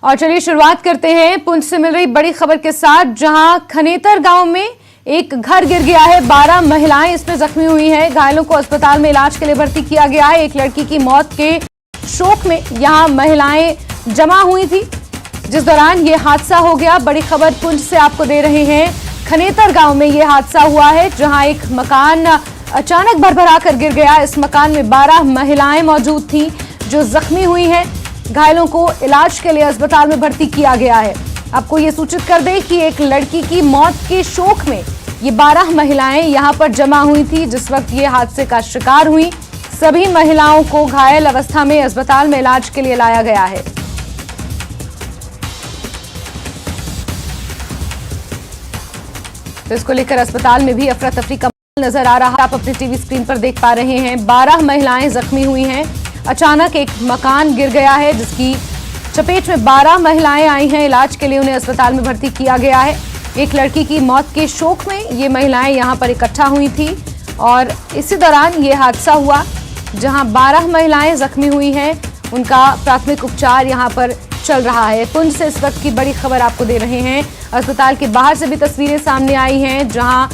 और चलिए शुरुआत करते हैं पुंछ से मिल रही बड़ी खबर के साथ, जहां खनेतर गांव में एक घर गिर गया है। 12 महिलाएं इसमें जख्मी हुई हैं। घायलों को अस्पताल में इलाज के लिए भर्ती किया गया है। एक लड़की की मौत के शोक में यहां महिलाएं जमा हुई थी, जिस दौरान ये हादसा हो गया। बड़ी खबर पुंछ से आपको दे रहे हैं। खनेतर गांव में ये हादसा हुआ है, जहां एक मकान अचानक भरभरा कर गिर गया। इस मकान में 12 महिलाएं मौजूद थी जो जख्मी हुई हैं। घायलों को इलाज के लिए अस्पताल में भर्ती किया गया है। आपको ये सूचित कर दें कि एक लड़की की मौत के शोक में ये 12 महिलाएं यहां पर जमा हुई थी जिस वक्त ये हादसे का शिकार हुई। सभी महिलाओं को घायल अवस्था में अस्पताल में इलाज के लिए लाया गया है। तो इसको लेकर अस्पताल में भी अफरा तफरी का माहौल नजर आ रहा है। आप अपने टीवी स्क्रीन पर देख पा रहे हैं। 12 महिलाएं जख्मी हुई हैं। अचानक एक मकान गिर गया है जिसकी चपेट में 12 महिलाएं आई हैं। इलाज के लिए उन्हें अस्पताल में भर्ती किया गया है। एक लड़की की मौत के शोक में ये महिलाएं यहां पर इकट्ठा हुई थी और इसी दौरान ये हादसा हुआ, जहां 12 महिलाएं जख्मी हुई हैं। उनका प्राथमिक उपचार यहां पर चल रहा है। पुंछ से इस वक्त की बड़ी खबर आपको दे रहे हैं। अस्पताल के बाहर से भी तस्वीरें सामने आई हैं, जहां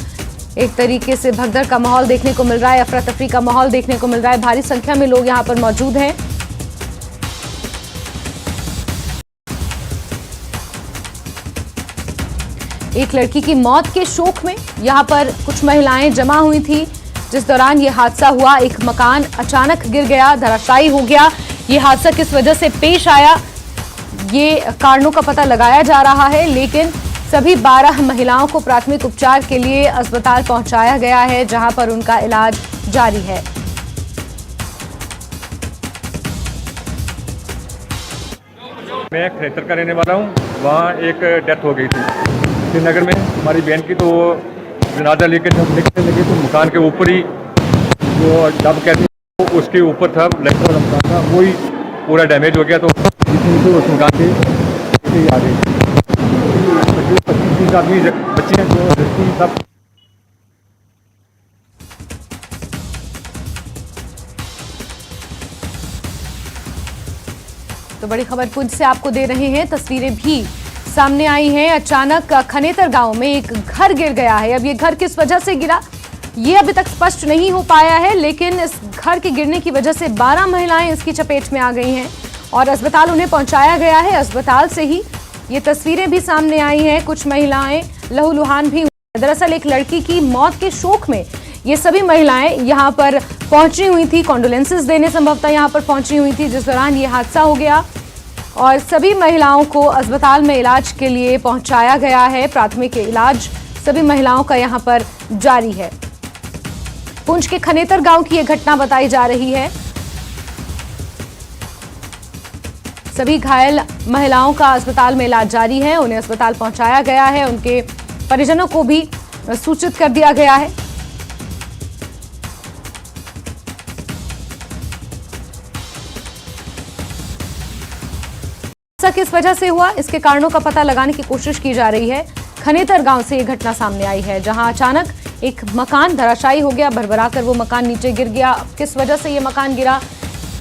एक तरीके से भगदड़ का माहौल देखने को मिल रहा है, अफरा तफरी का माहौल देखने को मिल रहा है। भारी संख्या में लोग यहां पर मौजूद हैं। एक लड़की की मौत के शोक में यहां पर कुछ महिलाएं जमा हुई थी, जिस दौरान यह हादसा हुआ। एक मकान अचानक गिर गया, धराशायी हो गया। यह हादसा किस वजह से पेश आया, ये कारणों का पता लगाया जा रहा है, लेकिन सभी 12 महिलाओं को प्राथमिक उपचार के लिए अस्पताल पहुंचाया गया है, जहां पर उनका इलाज जारी है। मैं खनेतर का रहने वाला हूं। वहां एक डेथ हो गई थी श्रीनगर में हमारी बहन की, तो जनाजा लेके जब निकलने लगे तो मकान के ऊपर ही जो जब कहते हैं उसके ऊपर था लेंटर वाला मकान था, वही पूरा डैमेज हो गया। तो उस मकान के आ गई। 25-30 आदमी बच्चे हैं जो सब। तो बड़ी खबर पुंछ से आपको दे रहे हैं। तस्वीरें भी सामने आई हैं। अचानक खनेतर गांव में एक घर गिर गया है। अब ये घर किस वजह से गिरा ये अभी तक स्पष्ट नहीं हो पाया है, लेकिन इस घर के गिरने की वजह से 12 महिलाएं इसकी चपेट में आ गई हैं और अस्पताल उन्हें पहुंचाया गया है। अस्पताल से ही ये तस्वीरें भी सामने आई हैं। कुछ महिलाएं लहूलुहान भी हुई। दरअसल एक लड़की की मौत के शोक में ये सभी महिलाएं यहां पर पहुंची हुई थी, कॉन्डोलेंसेस देने संभवतः यहां पर पहुंची हुई थी, जिस दौरान ये हादसा हो गया और सभी महिलाओं को अस्पताल में इलाज के लिए पहुंचाया गया है। प्राथमिक इलाज सभी महिलाओं का यहां पर जारी है। पुंछ के खनेतर गांव की यह घटना बताई जा रही है। सभी घायल महिलाओं का अस्पताल में इलाज जारी है। उन्हें अस्पताल पहुंचाया गया है। उनके परिजनों को भी सूचित कर दिया गया है। किस वजह से हुआ, इसके कारणों का पता लगाने की कोशिश की जा रही है। खनेतर गांव से यह घटना सामने आई है, जहां अचानक एक मकान धराशायी हो गया, भरभरा कर वो मकान नीचे गिर गया। किस वजह से ये मकान गिरा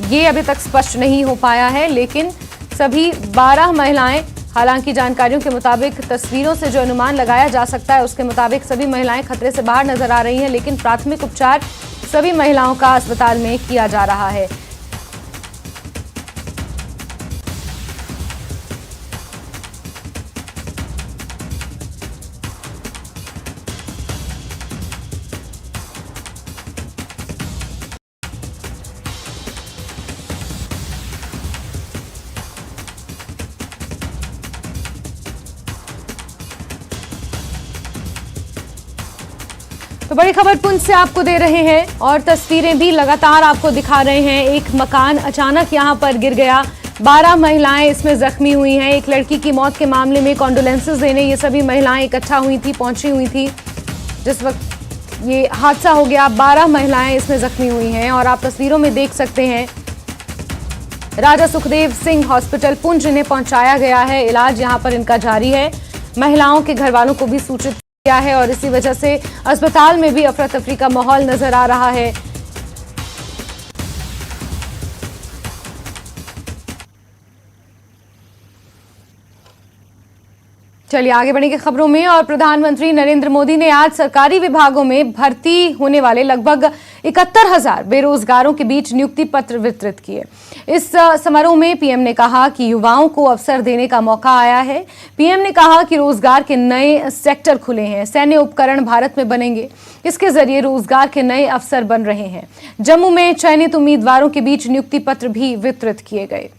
ये अभी तक स्पष्ट नहीं हो पाया है, लेकिन सभी 12 महिलाएं, हालांकि जानकारियों के मुताबिक, तस्वीरों से जो अनुमान लगाया जा सकता है उसके मुताबिक सभी महिलाएं खतरे से बाहर नजर आ रही हैं, लेकिन प्राथमिक उपचार सभी महिलाओं का अस्पताल में किया जा रहा है। तो बड़ी खबर पुंछ से आपको दे रहे हैं और तस्वीरें भी लगातार आपको दिखा रहे हैं। एक मकान अचानक यहां पर गिर गया, 12 महिलाएं इसमें जख्मी हुई हैं। एक लड़की की मौत के मामले में कॉन्डोलेंसेस देने ये सभी महिलाएं इकट्ठा हुई थी, पहुंची हुई थी जिस वक्त ये हादसा हो गया। 12 महिलाएं इसमें जख्मी हुई हैं और आप तस्वीरों में देख सकते हैं। राजा सुखदेव सिंह हॉस्पिटल पुंछ इन्हें पहुंचाया गया है। इलाज यहां पर इनका जारी है। महिलाओं के घर वालों को भी सूचित किया है और इसी वजह से अस्पताल में भी अफरा तफरी का माहौल नजर आ रहा है। चलिए आगे बढ़ेंगे खबरों में। और प्रधानमंत्री नरेंद्र मोदी ने आज सरकारी विभागों में भर्ती होने वाले लगभग 71,000 बेरोजगारों के बीच नियुक्ति पत्र वितरित किए। इस समारोह में पीएम ने कहा कि युवाओं को अवसर देने का मौका आया है। पीएम ने कहा कि रोजगार के नए सेक्टर खुले हैं, सैन्य उपकरण भारत में बनेंगे, इसके जरिए रोजगार के नए अवसर बन रहे हैं। जम्मू में चयनित उम्मीदवारों के बीच नियुक्ति पत्र भी वितरित किए गए।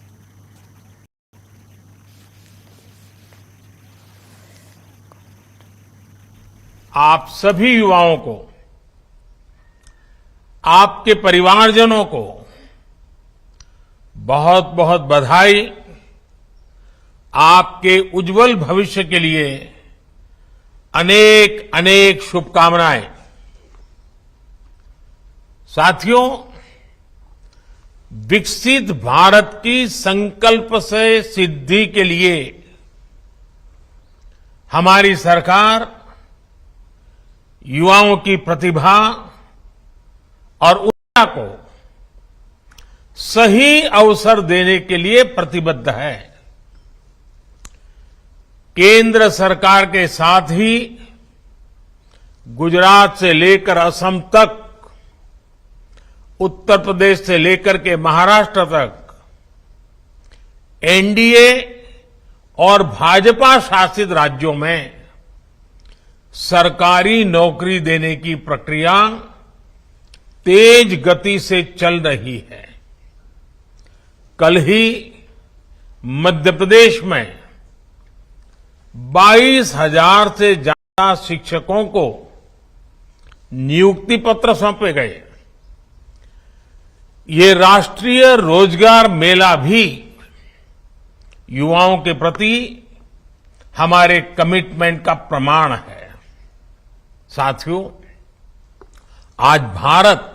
आप सभी युवाओं को, आपके परिवारजनों को बहुत बहुत बधाई। आपके उज्जवल भविष्य के लिए अनेक अनेक शुभकामनाएं। साथियों, विकसित भारत की संकल्प से सिद्धि के लिए हमारी सरकार युवाओं की प्रतिभा और ऊर्जा को सही अवसर देने के लिए प्रतिबद्ध है। केंद्र सरकार के साथ ही गुजरात से लेकर असम तक, उत्तर प्रदेश से लेकर के महाराष्ट्र तक एनडीए और भाजपा शासित राज्यों में सरकारी नौकरी देने की प्रक्रिया तेज गति से चल रही है। कल ही मध्य प्रदेश में 22,000 से ज्यादा शिक्षकों को नियुक्ति पत्र सौंपे गए। ये राष्ट्रीय रोजगार मेला भी युवाओं के प्रति हमारे कमिटमेंट का प्रमाण है। साथियों, आज भारत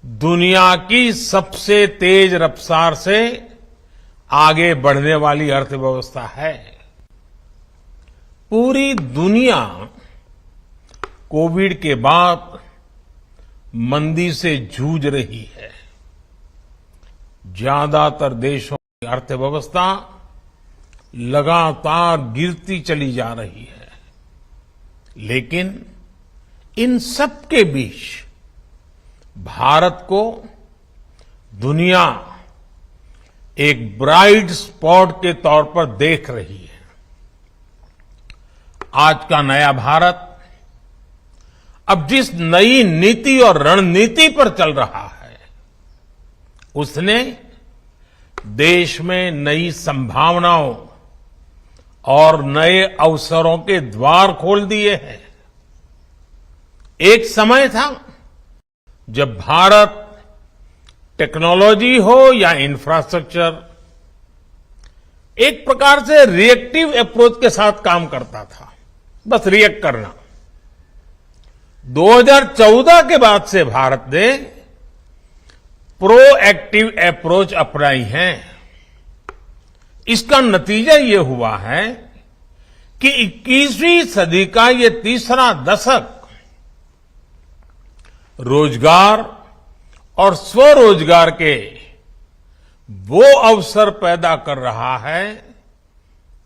दुनिया की सबसे तेज रफ्तार से आगे बढ़ने वाली अर्थव्यवस्था है। पूरी दुनिया कोविड के बाद मंदी से जूझ रही है। ज्यादातर देशों की अर्थव्यवस्था लगातार गिरती चली जा रही है, लेकिन इन सब के बीच भारत को दुनिया एक ब्राइट स्पॉट के तौर पर देख रही है। आज का नया भारत अब जिस नई नीति और रणनीति पर चल रहा है, उसने देश में नई संभावनाओं और नए अवसरों के द्वार खोल दिए हैं। एक समय था जब भारत टेक्नोलॉजी हो या इंफ्रास्ट्रक्चर, एक प्रकार से रिएक्टिव अप्रोच के साथ काम करता था, बस रिएक्ट करना। 2014 के बाद से भारत ने प्रोएक्टिव अप्रोच अपनाई है। इसका नतीजा ये हुआ है कि 21वीं सदी का ये तीसरा दशक रोजगार और स्वरोजगार के वो अवसर पैदा कर रहा है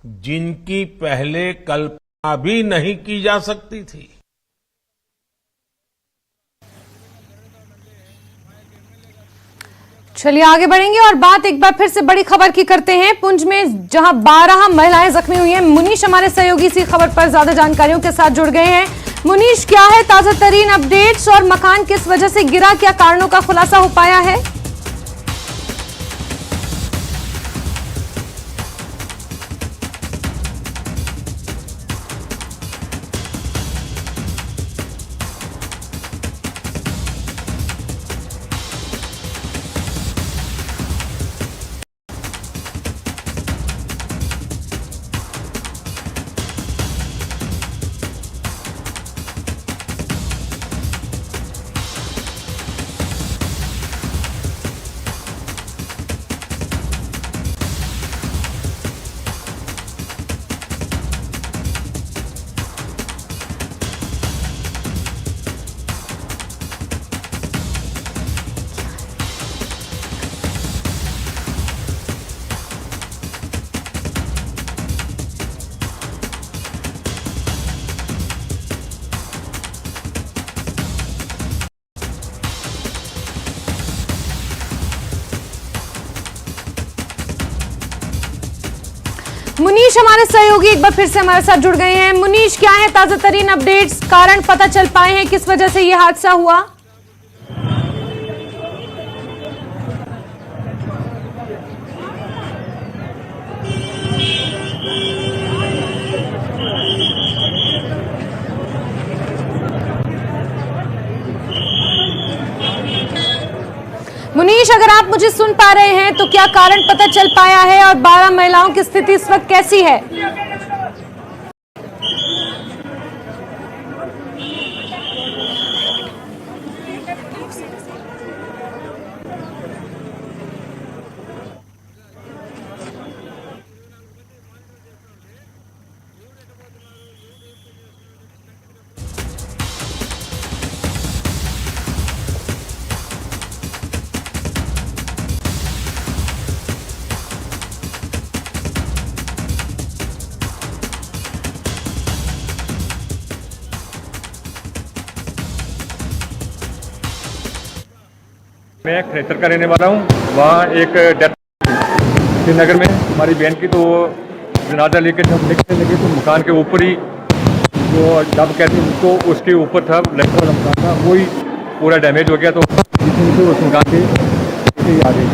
जिनकी पहले कल्पना भी नहीं की जा सकती थी। चलिए आगे बढ़ेंगे और बात एक बार फिर से बड़ी खबर की करते हैं। पुंछ में जहां 12 महिलाएं जख्मी हुई हैं। मुनीश हमारे सहयोगी इसी खबर पर ज्यादा जानकारियों के साथ जुड़ गए हैं। मुनीश, क्या है ताजा तरीन अपडेट्स और मकान किस वजह से गिरा, क्या कारणों का खुलासा हो पाया है? मुनीश हमारे सहयोगी एक बार फिर से हमारे साथ जुड़ गए हैं। मुनीश, क्या है ताजा तरीन अपडेट्स, कारण पता चल पाए हैं किस वजह से यह हादसा हुआ? मुनीश, अगर आप मुझे सुन पा रहे हैं तो क्या कारण पता चल पाया है और 12 महिलाओं की स्थिति इस वक्त कैसी है? मैं खरेतर का रहने वाला हूँ। वहाँ एक डेथ श्रीनगर में हमारी बहन की, तो जनाजा लेके जब निकलने लगे तो मकान के ऊपर ही जो जब कहते हैं उसको, उसके ऊपर था लेफ्ट वाला मकान था, वही पूरा डैमेज हो गया। तो उस मकान के आ गई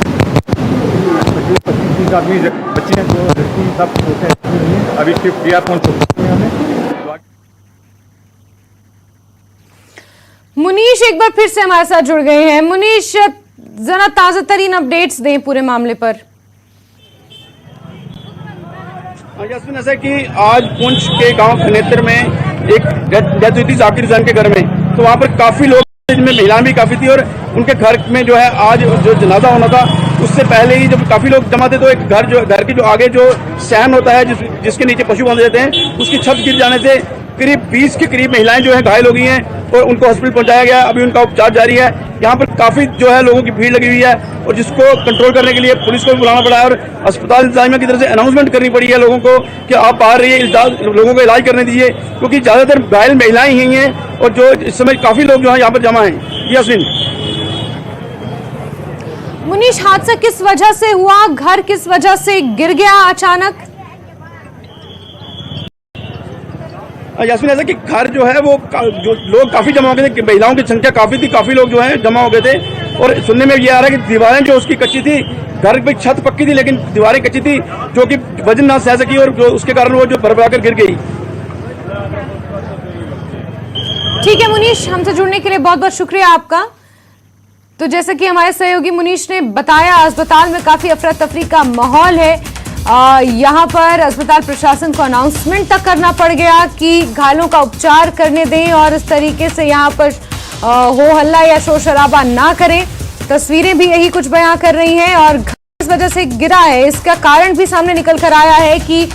25-30 आदमी बच्चे हैं, जो लड़की सब होते हैं। अभी शिफ्ट किया पहुँच चुके हैं हमें। मुनीश एक बार फिर से हमारे साथ जुड़ गए हैं। मुनीश, जरा ताजा तरीन अपडेट्स दें पूरे मामले पर। यास्मीन, ऐसा कि आज पुंछ के गांव खनेतर में एक डेथ हुई थी जाकिर हुसैन के घर में। तो वहां पर काफी लोग, जिनमें महिलाएं भी काफी थी, और उनके घर में जो है आज जो जनाजा होना था उससे पहले ही जब काफी लोग जमा थे तो एक घर के जो आगे जो सहन होता है, जिसके नीचे पशु बांधे जाते हैं, उसकी छत गिर जाने से करीब 20 के करीब महिलाएं जो है घायल हो गई हैं और उनको हॉस्पिटल पहुंचाया गया। अभी उनका उपचार जारी है। यहाँ पर काफी जो है लोगों की भीड़ लगी हुई है और जिसको कंट्रोल करने के लिए पुलिस को भी बुलाना पड़ा है और अस्पताल इंतजामिया की तरफ से अनाउंसमेंट करनी पड़ी है लोगों को कि आप बाहर रहिए, लोगों को इलाज करने दीजिए, क्योंकि ज्यादातर घायल महिलाएं ही हैं और जो इस समय काफी लोग जो है यहाँ पर जमा है। जी यास्मीन। मुनीश, हादसा किस वजह से हुआ? घर किस वजह से गिर गया अचानक? यास्मीन, ऐसा कि घर जो है वो जो लोग काफी जमा हो गए थे, महिलाओं की संख्या काफी थी, काफी लोग जो है जमा हो गए थे। और सुनने में ये आ रहा है कि दीवारें जो उसकी कच्ची थी, घर की छत पक्की थी लेकिन दीवारें कच्ची थी, जो कि वजन ना सह सकी और जो उसके कारण वो जो भरभराकर गिर गई। ठीक है मुनीश, हमसे जुड़ने के लिए बहुत बहुत शुक्रिया आपका। तो जैसा कि हमारे सहयोगी मुनीश ने बताया, अस्पताल में काफी अफरा तफरी का माहौल है। यहाँ पर अस्पताल प्रशासन को अनाउंसमेंट तक करना पड़ गया कि घायलों का उपचार करने दें और इस तरीके से यहाँ पर हो हल्ला या शोर शराबा ना करें। तस्वीरें भी यही कुछ बयां कर रही हैं और घर इस वजह से गिरा है, इसका कारण भी सामने निकल कर आया है कि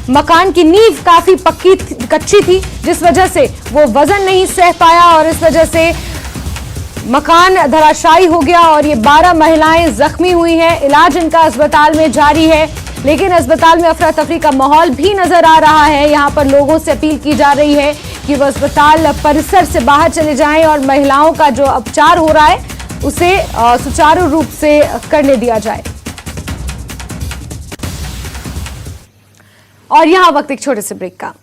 मकान की नींव काफी कच्ची थी, जिस वजह से वो वजन नहीं सह पाया और इस वजह से मकान धराशायी हो गया और ये 12 महिलाएं जख्मी हुई हैं। इलाज इनका अस्पताल में जारी है, लेकिन अस्पताल में अफरा तफरी का माहौल भी नजर आ रहा है। यहाँ पर लोगों से अपील की जा रही है कि वो अस्पताल परिसर से बाहर चले जाएं और महिलाओं का जो उपचार हो रहा है उसे सुचारू रूप से करने दिया जाए। और यहाँ वक्त एक छोटे से ब्रेक का।